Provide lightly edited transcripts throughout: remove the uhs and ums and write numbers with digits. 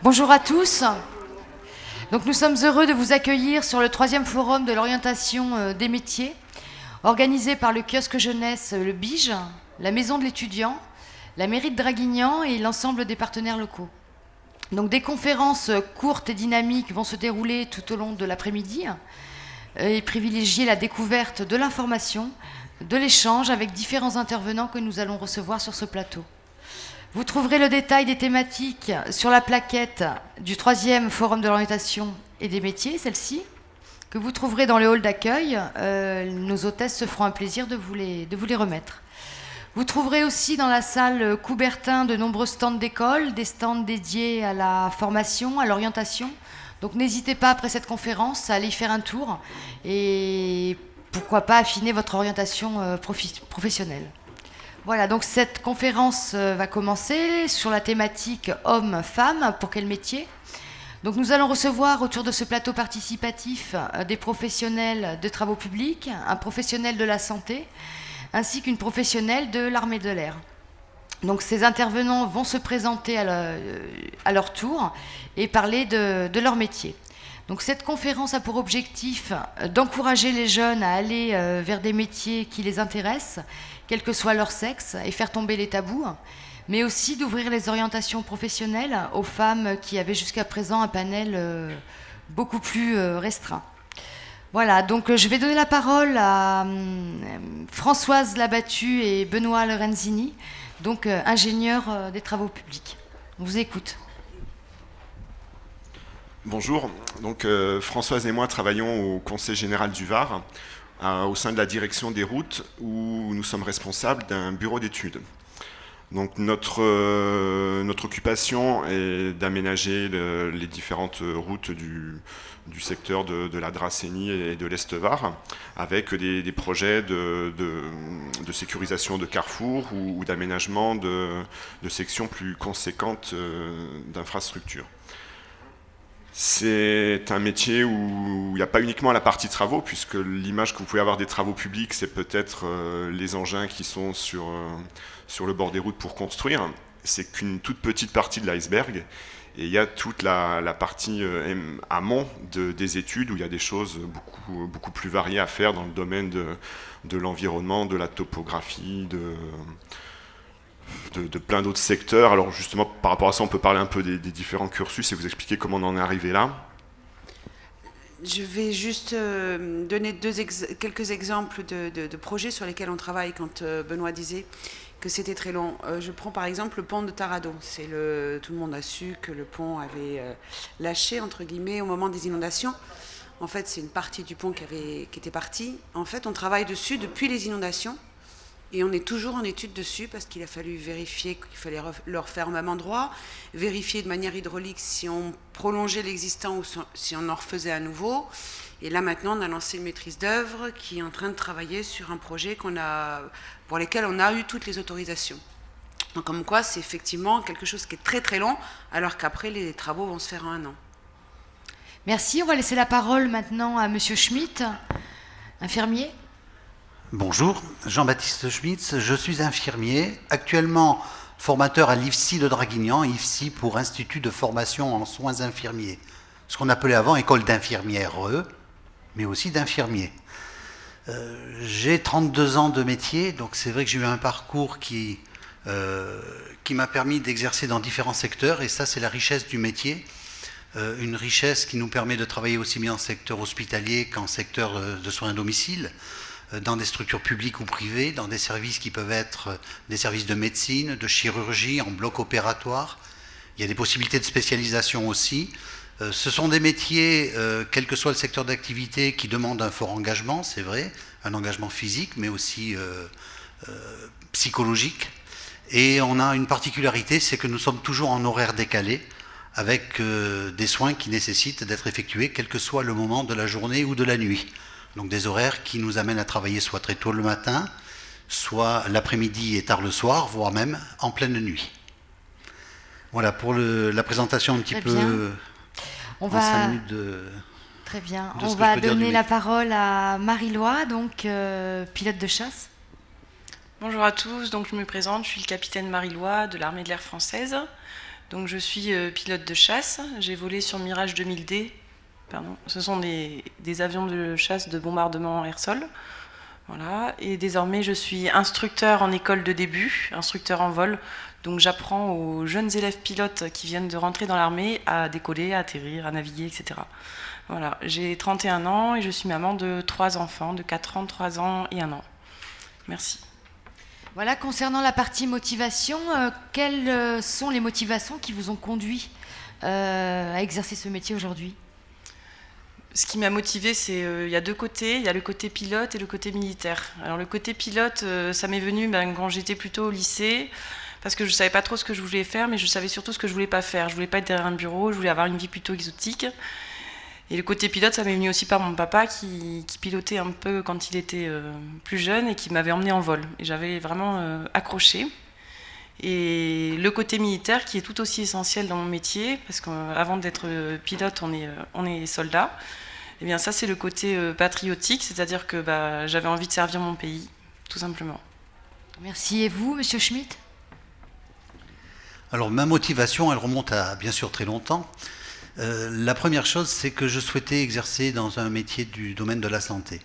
Bonjour à tous. Donc nous sommes heureux de vous accueillir sur le 3e forum de l'orientation des métiers, organisé par le kiosque jeunesse Le Bige, la maison de l'étudiant, la mairie de Draguignan et l'ensemble des partenaires locaux. Donc des conférences courtes et dynamiques vont se dérouler tout au long de l'après-midi et privilégier la découverte de l'information, de l'échange avec différents intervenants que nous allons recevoir sur ce plateau. Vous trouverez le détail des thématiques sur la plaquette du 3e forum de l'orientation et des métiers, celle-ci, que vous trouverez dans le hall d'accueil. Nos hôtesses se feront un plaisir de vous les remettre. Vous trouverez aussi dans la salle Coubertin de nombreux stands d'école, des stands dédiés à la formation, à l'orientation. Donc n'hésitez pas après cette conférence à aller y faire un tour et pourquoi pas affiner votre orientation professionnelle. Voilà, donc cette conférence va commencer sur la thématique hommes-femmes, pour quel métier ? Donc nous allons recevoir autour de ce plateau participatif des professionnels de travaux publics, un professionnel de la santé, ainsi qu'une professionnelle de l'armée de l'air. Donc ces intervenants vont se présenter à leur tour et parler de leur métier. Donc cette conférence a pour objectif d'encourager les jeunes à aller vers des métiers qui les intéressent, quel que soit leur sexe, et faire tomber les tabous, mais aussi d'ouvrir les orientations professionnelles aux femmes qui avaient jusqu'à présent un panel beaucoup plus restreint. Voilà, donc je vais donner la parole à Françoise Labattu et Benoît Lorenzini, donc ingénieurs des travaux publics. On vous écoute. Bonjour, donc Françoise et moi travaillons au Conseil général du Var, au sein de la direction des routes, où nous sommes responsables d'un bureau d'études. Donc notre occupation est d'aménager les différentes routes du secteur de la Dracénie et de l'Est-Var, avec des projets de sécurisation de carrefours ou d'aménagement de sections plus conséquentes d'infrastructures. C'est un métier où il n'y a pas uniquement la partie travaux, puisque l'image que vous pouvez avoir des travaux publics, c'est peut-être les engins qui sont sur le bord des routes pour construire. C'est qu'une toute petite partie de l'iceberg. Et il y a toute la partie amont des études, où il y a des choses beaucoup plus variées à faire dans le domaine de l'environnement, de la topographie, de plein d'autres secteurs. Alors justement, par rapport à ça, on peut parler un peu des différents cursus et vous expliquer comment on en est arrivé là. Je vais juste donner quelques exemples de projets sur lesquels on travaille quand Benoît disait que c'était très long. Je prends par exemple le pont de Taradon. Tout le monde a su que le pont avait lâché, entre guillemets, au moment des inondations. En fait, c'est une partie du pont qui était partie. En fait, on travaille dessus depuis les inondations. Et on est toujours en étude dessus parce qu'il a fallu vérifier qu'il fallait le refaire au même endroit, vérifier de manière hydraulique si on prolongeait l'existant ou si on en refaisait à nouveau. Et là maintenant, on a lancé une maîtrise d'œuvre qui est en train de travailler sur un projet pour lequel on a eu toutes les autorisations. Donc comme quoi, c'est effectivement quelque chose qui est très très long, alors qu'après, les travaux vont se faire en 1 an. Merci, on va laisser la parole maintenant à Monsieur Schmitt, infirmier. Bonjour, Jean-Baptiste Schmitz, je suis infirmier, actuellement formateur à l'IFSI de Draguignan, IFSI pour Institut de formation en soins infirmiers, ce qu'on appelait avant école d'infirmières, mais aussi d'infirmiers. J'ai 32 ans de métier, donc c'est vrai que j'ai eu un parcours qui m'a permis d'exercer dans différents secteurs, et ça c'est la richesse du métier, une richesse qui nous permet de travailler aussi bien en secteur hospitalier qu'en secteur de soins à domicile, dans des structures publiques ou privées, dans des services qui peuvent être des services de médecine, de chirurgie, en bloc opératoire. Il y a des possibilités de spécialisation aussi. Ce sont des métiers, quel que soit le secteur d'activité, qui demandent un fort engagement, c'est vrai, un engagement physique, mais aussi psychologique. Et on a une particularité, c'est que nous sommes toujours en horaire décalé, avec des soins qui nécessitent d'être effectués, quel que soit le moment de la journée ou de la nuit. Donc des horaires qui nous amènent à travailler soit très tôt le matin, soit l'après-midi et tard le soir, voire même en pleine nuit. Voilà pour la présentation un petit peu en 5 minutes de... Très bien. On va donner la parole à Marie-Lois, donc pilote de chasse. Bonjour à tous, donc je me présente, je suis le capitaine Marie-Lois de l'armée de l'air française. Donc je suis pilote de chasse, j'ai volé sur Mirage 2000D. Pardon. Ce sont des avions de chasse de bombardement air-sol. Voilà. Et désormais, je suis instructeur en école de début, instructeur en vol. Donc j'apprends aux jeunes élèves pilotes qui viennent de rentrer dans l'armée à décoller, à atterrir, à naviguer, etc. Voilà. J'ai 31 ans et je suis maman de 3 enfants, de 4 ans, 3 ans et 1 an. Merci. Voilà, concernant la partie motivation, quelles sont les motivations qui vous ont conduit à exercer ce métier aujourd'hui ? Ce qui m'a motivée, c'est il y a deux côtés. Il y a le côté pilote et le côté militaire. Alors le côté pilote, ça m'est venu quand j'étais plutôt au lycée, parce que je ne savais pas trop ce que je voulais faire, mais je savais surtout ce que je ne voulais pas faire. Je ne voulais pas être derrière un bureau, je voulais avoir une vie plutôt exotique. Et le côté pilote, ça m'est venu aussi par mon papa qui pilotait un peu quand il était plus jeune et qui m'avait emmené en vol. Et j'avais vraiment accroché. Et le côté militaire qui est tout aussi essentiel dans mon métier, parce qu'avant d'être pilote, on est soldat. Et bien ça, c'est le côté patriotique, c'est-à-dire que j'avais envie de servir mon pays, tout simplement. Merci. Et vous, Monsieur Schmitt ? Alors ma motivation, elle remonte à bien sûr très longtemps. La première chose, c'est que je souhaitais exercer dans un métier du domaine de la santé.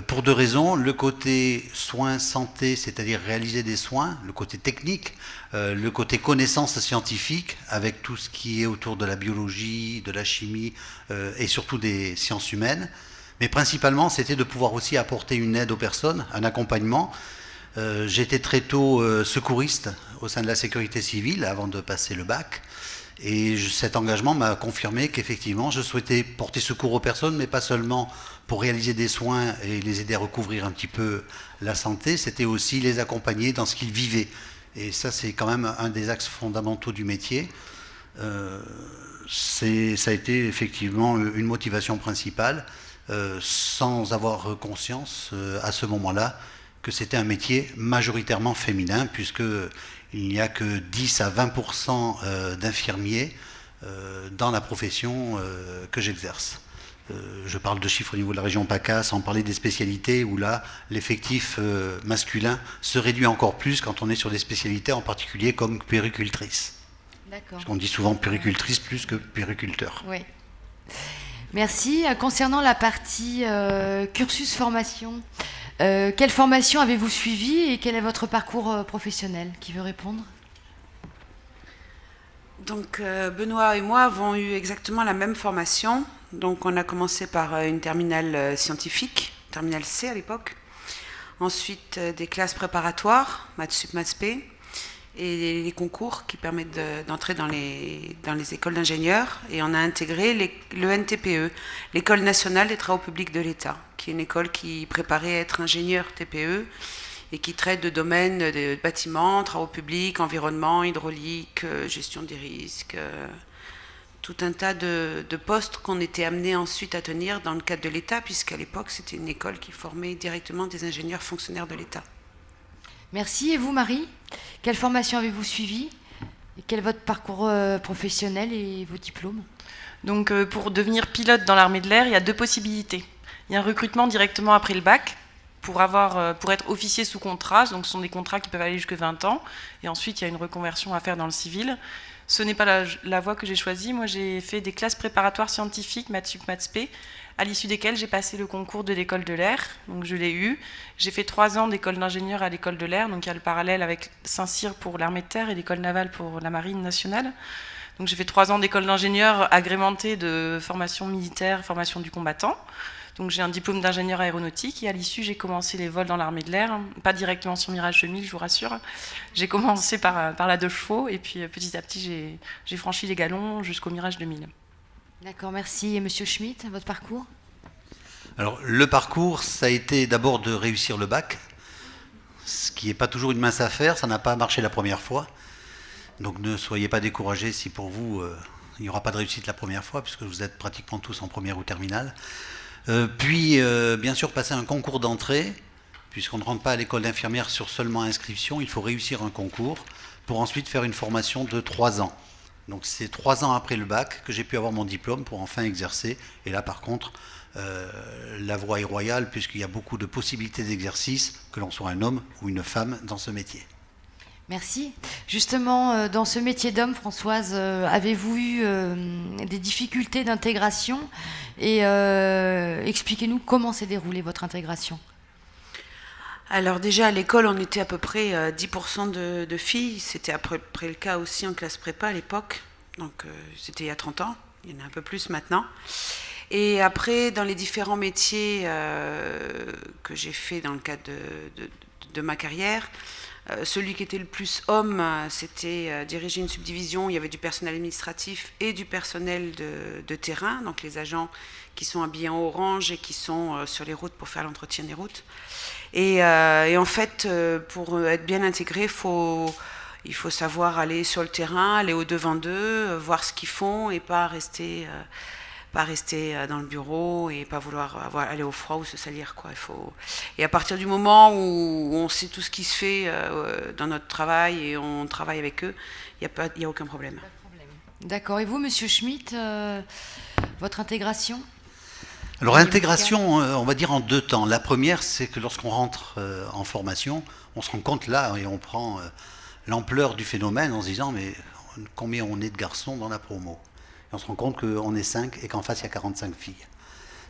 Pour deux raisons, le côté soins, santé, c'est-à-dire réaliser des soins, le côté technique, le côté connaissance scientifique, avec tout ce qui est autour de la biologie, de la chimie et surtout des sciences humaines. Mais principalement, c'était de pouvoir aussi apporter une aide aux personnes, un accompagnement. J'étais très tôt secouriste au sein de la sécurité civile avant de passer le bac. Et cet engagement m'a confirmé qu'effectivement, je souhaitais porter secours aux personnes, mais pas seulement pour réaliser des soins et les aider à recouvrir un petit peu la santé, c'était aussi les accompagner dans ce qu'ils vivaient. Et ça, c'est quand même un des axes fondamentaux du métier. Ça a été effectivement une motivation principale, sans avoir conscience à ce moment-là que c'était un métier majoritairement féminin, puisque il n'y a que 10 à 20% d'infirmiers dans la profession que j'exerce. Je parle de chiffres au niveau de la région PACA, sans parler des spécialités où là, l'effectif masculin se réduit encore plus quand on est sur des spécialités en particulier comme puéricultrice. D'accord. Parce qu'on dit souvent puéricultrice plus que puériculteur. Oui. Merci. Concernant la partie cursus formation, quelle formation avez-vous suivi et quel est votre parcours professionnel ? Qui veut répondre ? Donc Benoît et moi avons eu exactement la même formation. Donc on a commencé par une terminale scientifique, terminale C à l'époque. Ensuite des classes préparatoires, maths sup, maths spé, et les concours qui permettent d'entrer dans les écoles d'ingénieurs. Et on a intégré le NTPE, l'École nationale des travaux publics de l'État, qui est une école qui préparait à être ingénieur TPE et qui traite de domaines de bâtiments, travaux publics, environnement, hydraulique, gestion des risques, tout un tas de postes qu'on était amenés ensuite à tenir dans le cadre de l'État, puisqu'à l'époque, c'était une école qui formait directement des ingénieurs fonctionnaires de l'État. Merci. Et vous, Marie ? Quelle formation avez-vous suivi ? Et quel est votre parcours professionnel et vos diplômes ? Donc pour devenir pilote dans l'armée de l'air, il y a deux possibilités. Il y a un recrutement directement après le bac, pour être officier sous contrat, donc ce sont des contrats qui peuvent aller jusqu'à 20 ans, et ensuite il y a une reconversion à faire dans le civil. Ce n'est pas la voie que j'ai choisie. Moi, j'ai fait des classes préparatoires scientifiques, maths sup, maths spé, à l'issue desquelles j'ai passé le concours de l'école de l'air. Donc, je l'ai eu. J'ai fait 3 ans d'école d'ingénieur à l'école de l'air. Donc, il y a le parallèle avec Saint-Cyr pour l'armée de terre et l'école navale pour la marine nationale. Donc, j'ai fait 3 ans d'école d'ingénieur agrémentée de formation militaire, formation du combattant. Donc j'ai un diplôme d'ingénieur aéronautique et à l'issue j'ai commencé les vols dans l'armée de l'air, pas directement sur Mirage 2000, je vous rassure. J'ai commencé par la 2 chevaux et puis petit à petit j'ai franchi les galons jusqu'au Mirage 2000. D'accord, merci. Et Monsieur Schmitt, votre parcours ? Alors le parcours, ça a été d'abord de réussir le bac, ce qui n'est pas toujours une mince affaire, ça n'a pas marché la première fois. Donc ne soyez pas découragés si pour vous il n'y aura pas de réussite la première fois, puisque vous êtes pratiquement tous en première ou terminale. Puis, bien sûr, passer un concours d'entrée, puisqu'on ne rentre pas à l'école d'infirmière sur seulement inscription, il faut réussir un concours pour ensuite faire une formation de 3 ans. Donc c'est 3 ans après le bac que j'ai pu avoir mon diplôme pour enfin exercer. Et là, par contre, la voie est royale, puisqu'il y a beaucoup de possibilités d'exercice, que l'on soit un homme ou une femme dans ce métier. Merci. Justement, dans ce métier d'homme, Françoise, avez-vous eu des difficultés d'intégration? Et expliquez-nous comment s'est déroulée votre intégration. Alors déjà à l'école, on était à peu près 10% de filles. C'était à peu près le cas aussi en classe prépa à l'époque. Donc c'était il y a 30 ans. Il y en a un peu plus maintenant. Et après, dans les différents métiers que j'ai fait dans le cadre de ma carrière, celui qui était le plus homme, c'était diriger une subdivision où il y avait du personnel administratif et du personnel de terrain, donc les agents qui sont habillés en orange et qui sont sur les routes pour faire l'entretien des routes. Et en fait, pour être bien intégré, il faut savoir aller sur le terrain, aller au-devant d'eux, voir ce qu'ils font et pas rester dans le bureau et pas vouloir aller au froid ou se salir, quoi. Et à partir du moment où on sait tout ce qui se fait dans notre travail et on travaille avec eux, il n'y a aucun problème. D'accord. Et vous, Monsieur Schmitt, votre intégration? Alors l'intégration, on va dire en 2 temps. La première, c'est que lorsqu'on rentre en formation, on se rend compte là et on prend l'ampleur du phénomène en se disant mais combien on est de garçons dans la promo? Et on se rend compte qu'on est 5 et qu'en face il y a 45 filles.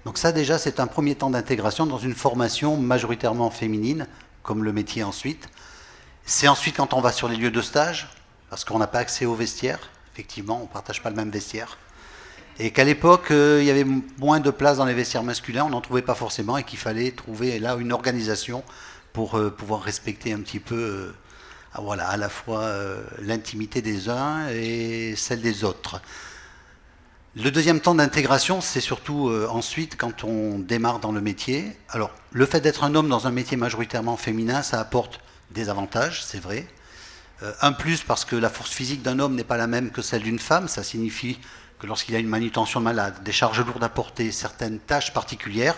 Donc ça déjà c'est un premier temps d'intégration dans une formation majoritairement féminine, comme le métier ensuite. C'est ensuite quand on va sur les lieux de stage, parce qu'on n'a pas accès aux vestiaires, effectivement on ne partage pas le même vestiaire. Et qu'à l'époque, il y avait moins de place dans les vestiaires masculins, on n'en trouvait pas forcément, et qu'il fallait trouver là une organisation pour pouvoir respecter un petit peu à la fois l'intimité des uns et celle des autres. Le deuxième temps d'intégration, c'est surtout ensuite quand on démarre dans le métier. Alors, le fait d'être un homme dans un métier majoritairement féminin, ça apporte des avantages, c'est vrai. Un plus parce que la force physique d'un homme n'est pas la même que celle d'une femme, ça signifie que lorsqu'il y a une manutention malade, des charges lourdes à porter, certaines tâches particulières,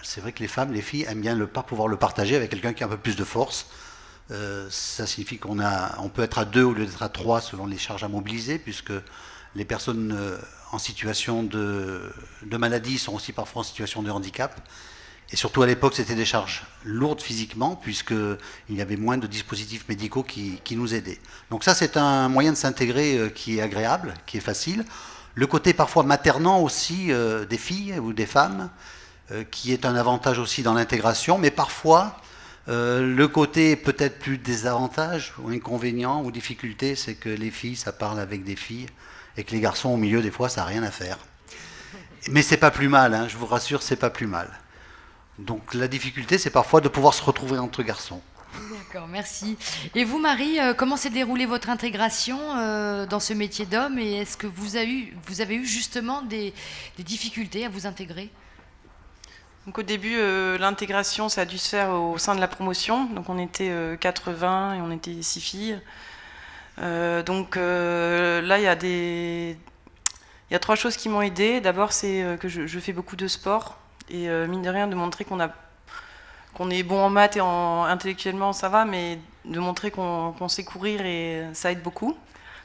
c'est vrai que les filles aiment bien pouvoir le partager avec quelqu'un qui a un peu plus de force. Ça signifie qu'on peut être à 2 au lieu d'être à 3 selon les charges à mobiliser, puisque les personnes en situation de maladie sont aussi parfois en situation de handicap. Et surtout à l'époque, c'était des charges lourdes physiquement, puisqu'il y avait moins de dispositifs médicaux qui nous aidaient. Donc ça, c'est un moyen de s'intégrer qui est agréable, qui est facile. Le côté parfois maternant aussi des filles ou des femmes, qui est un avantage aussi dans l'intégration, mais parfois, le côté peut-être plus désavantage ou inconvénient ou difficulté, c'est que les filles, ça parle avec des filles, et que les garçons au milieu, des fois, ça n'a rien à faire. Mais c'est pas plus mal, hein, je vous rassure, c'est pas plus mal. Donc la difficulté, c'est parfois de pouvoir se retrouver entre garçons. D'accord, merci. Et vous, Marie, comment s'est déroulée votre intégration dans ce métier d'homme et est-ce que vous avez eu justement des difficultés à vous intégrer? Donc au début, l'intégration, ça a dû se faire au sein de la promotion. Donc on était 80 et on était 6 filles. Là, il y a 3 choses qui m'ont aidée. D'abord, c'est que je fais beaucoup de sport. Et mine de rien, de montrer qu'on est bon en maths et intellectuellement, ça va, mais de montrer qu'on sait courir, et ça aide beaucoup,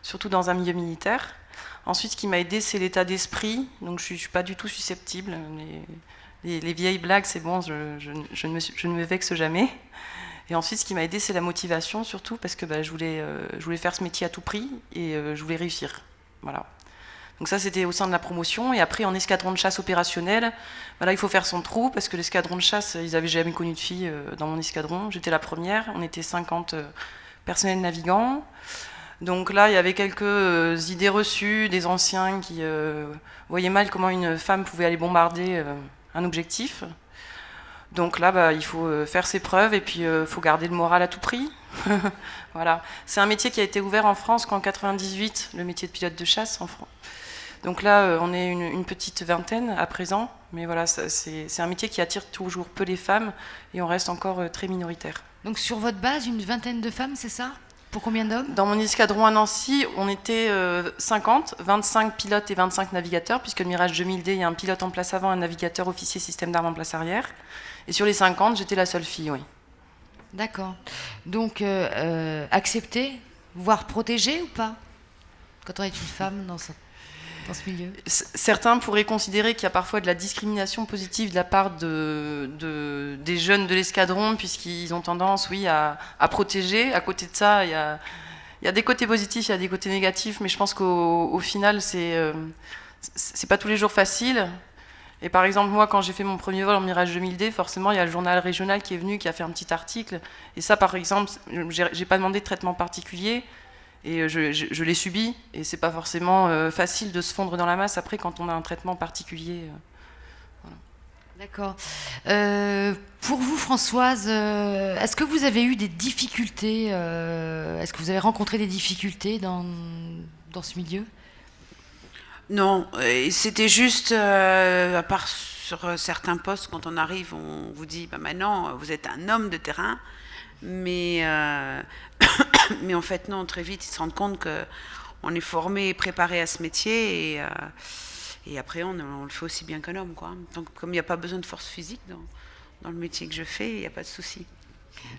surtout dans un milieu militaire. Ensuite, ce qui m'a aidé, c'est l'état d'esprit. Donc, je ne suis pas du tout susceptible. Les vieilles blagues, c'est bon, je ne me vexe jamais. Et ensuite, ce qui m'a aidé, c'est la motivation, surtout, parce que je voulais faire ce métier à tout prix et je voulais réussir. Voilà. Donc ça, c'était au sein de la promotion. Et après, en escadron de chasse opérationnel, il faut faire son trou, parce que l'escadron de chasse, ils n'avaient jamais connu de filles dans mon escadron. J'étais la première. On était 50 personnels navigants. Donc là, il y avait quelques idées reçues des anciens qui voyaient mal comment une femme pouvait aller bombarder un objectif. Donc là, il faut faire ses preuves et puis il faut garder le moral à tout prix. Voilà. C'est un métier qui a été ouvert en France qu'en 98, le métier de pilote de chasse en France. Donc là, on est une petite vingtaine à présent, mais voilà, c'est un métier qui attire toujours peu les femmes et on reste encore très minoritaire. Donc sur votre base, une vingtaine de femmes, c'est ça? Pour combien d'hommes? Dans mon escadron à Nancy, on était 50, 25 pilotes et 25 navigateurs, puisque le Mirage 2000D, il y a un pilote en place avant, un navigateur officier système d'armes en place arrière. Et sur les 50, j'étais la seule fille, oui. D'accord. Donc, acceptée, voire protégée ou pas? Quand on est une femme dans ça. dans ce milieu? Certains pourraient considérer qu'il y a parfois de la discrimination positive de la part des jeunes de l'escadron, puisqu'ils ont tendance, oui, à protéger. À côté de ça, il y a des côtés positifs, il y a des côtés négatifs, mais je pense qu'au final, c'est pas tous les jours facile. Et par exemple, moi, quand j'ai fait mon premier vol en Mirage 2000D, forcément, il y a le journal régional qui est venu, qui a fait un petit article. Et ça, par exemple, j'ai pas demandé de traitement particulier. Et je l'ai subi, et c'est pas forcément facile de se fondre dans la masse après quand on a un traitement particulier. Voilà. D'accord. Pour vous, Françoise, est-ce que vous avez eu des difficultés est-ce que vous avez rencontré des difficultés dans ce milieu? Non, c'était juste, à part sur certains postes, quand on arrive, on vous dit, bah, maintenant, vous êtes un homme de terrain, mais en fait, non, très vite, ils se rendent compte qu'on est formé et préparé à ce métier, et après, on le fait aussi bien qu'un homme, quoi. Donc, comme il n'y a pas besoin de force physique dans le métier que je fais, il n'y a pas de souci.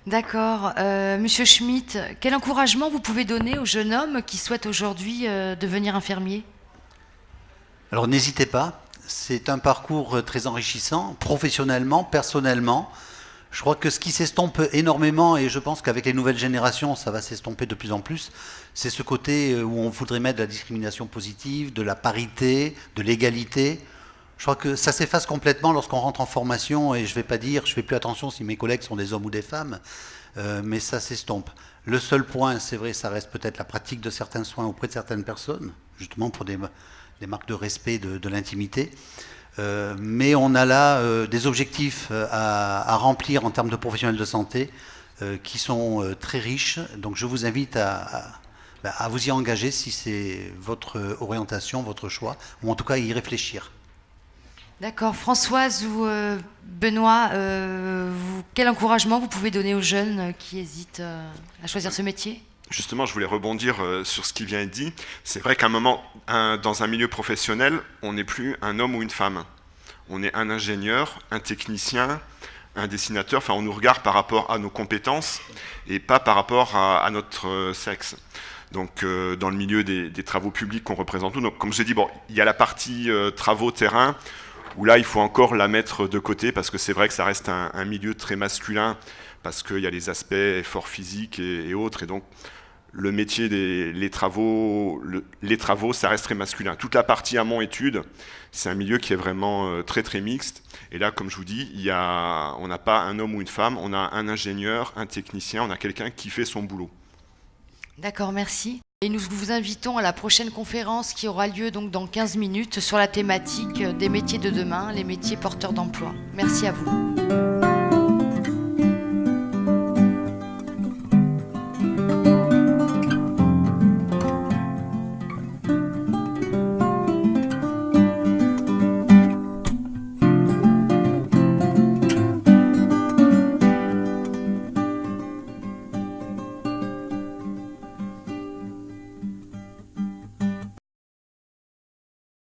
D'accord. Monsieur Schmitt, quel encouragement vous pouvez donner aux jeunes hommes qui souhaitent aujourd'hui devenir infirmiers? Alors n'hésitez pas, c'est un parcours très enrichissant, professionnellement, personnellement. Je crois que ce qui s'estompe énormément, et je pense qu'avec les nouvelles générations, ça va s'estomper de plus en plus, c'est ce côté où on voudrait mettre de la discrimination positive, de la parité, de l'égalité. Je crois que ça s'efface complètement lorsqu'on rentre en formation, et je ne vais pas dire, je ne fais plus attention si mes collègues sont des hommes ou des femmes, mais ça s'estompe. Le seul point, c'est vrai, ça reste peut-être la pratique de certains soins auprès de certaines personnes, justement pour des marques de respect de l'intimité. Mais on a là des objectifs à remplir en termes de professionnels de santé qui sont très riches. Donc je vous invite à vous y engager si c'est votre orientation, votre choix, ou en tout cas y réfléchir. D'accord. Françoise ou Benoît, quel encouragement vous pouvez donner aux jeunes qui hésitent à choisir ce métier? Justement, je voulais rebondir sur ce qui vient d'être dit. C'est vrai qu'à un moment, dans un milieu professionnel, on n'est plus un homme ou une femme. On est un ingénieur, un technicien, un dessinateur. Enfin, on nous regarde par rapport à nos compétences et pas par rapport à notre sexe. Donc, dans le milieu des travaux publics qu'on représente nous. Donc, comme je l'ai dit, bon, il y a la partie travaux terrain où là, il faut encore la mettre de côté parce que c'est vrai que ça reste un milieu très masculin parce qu'il y a les aspects efforts physiques et autres. Et donc, le métier les travaux, ça reste très masculin. Toute la partie amont études, c'est un milieu qui est vraiment très très mixte. Et là, comme je vous dis, on n'a pas un homme ou une femme, on a un ingénieur, un technicien, on a quelqu'un qui fait son boulot. D'accord, merci. Et nous vous invitons à la prochaine conférence qui aura lieu donc dans 15 minutes sur la thématique des métiers de demain, les métiers porteurs d'emploi. Merci à vous.